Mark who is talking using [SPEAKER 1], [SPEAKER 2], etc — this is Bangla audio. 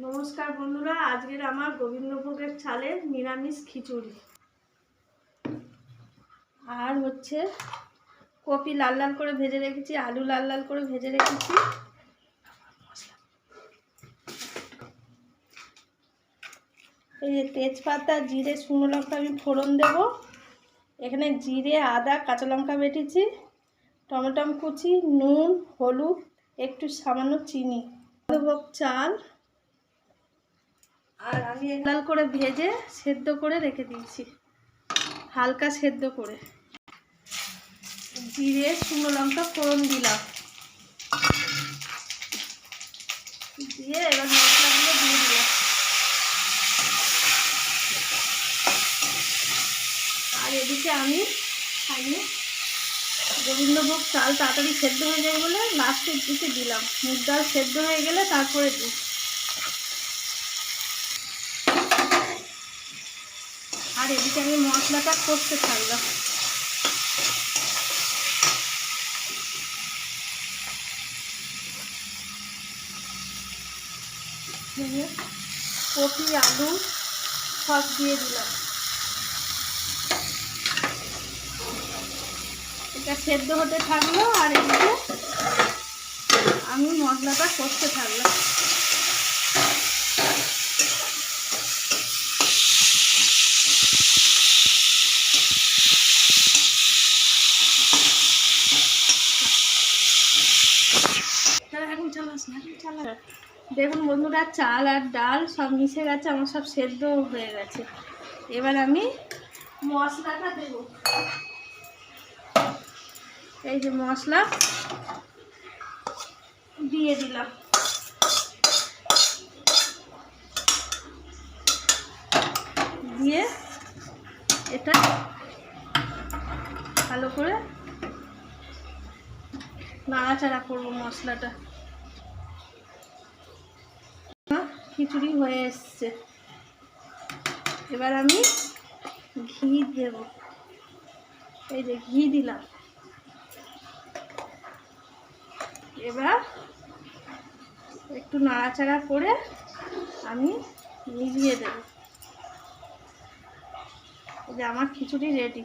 [SPEAKER 1] নমস্কার বন্ধুরা, আজকের আমার গোবিন্দভোগের চালের নিরামিষ খিচুড়ি। আর হচ্ছে কপি লাল লাল করে ভেজে রেখেছি, আলু লাল লাল করে ভেজে রেখেছি। এই যে তেজপাতা, জিরে, শুকনো লঙ্কা আমি ফোড়ন দেব। এখানে জিরে, আদা, কাঁচা লঙ্কা বেটেছি, টমেটো কুচি, নুন, হলুদ, একটু সামান্য চিনি, গোবিন্দভোগ চাল। আর আমি লাল করে ভেজে সেদ্ধ করে রেখে দিয়েছি, হালকা সেদ্ধ করে। জিরে, শুকনো লঙ্কা ফোড়ন দিলাম, দিয়ে এবার মশলাগুলো দিয়ে দিলাম। আর এদিকে আমি গোবিন্দভোগ চাল তাড়াতাড়ি সেদ্ধ হয়ে যায় বলে লাস্টের দিকে দিলাম। মুগ ডাল সেদ্ধ হয়ে গেলে তারপরে দিই। আর এদিকে আমি মশলাটা কষতে থাকলাম। কপি, আলু সব দিয়ে দিলাম। এটা সেদ্ধ হতে থাকলো আর এদিকে আমি মশলাটা কষতে থাকলাম। দেখুন বন্ধুরা, চাল আর ডাল সব মিশে গেছে, আমার সব সেদ্ধ হয়ে গেছে। এবার আমি মশলাটা দেব। এই যে মশলা দিয়ে দিলাম, দিয়ে এটা ভালো করে নাড়াচাড়া করবো। মশলাটা খিচুড়ি হয়ে এসছে। এবার আমি ঘি দেব। এই যে ঘি দিলাম। এবার একটু নাড়াচাড়া করে আমি মিলিয়ে দেব। এই যে আমার খিচুড়ি রেডি।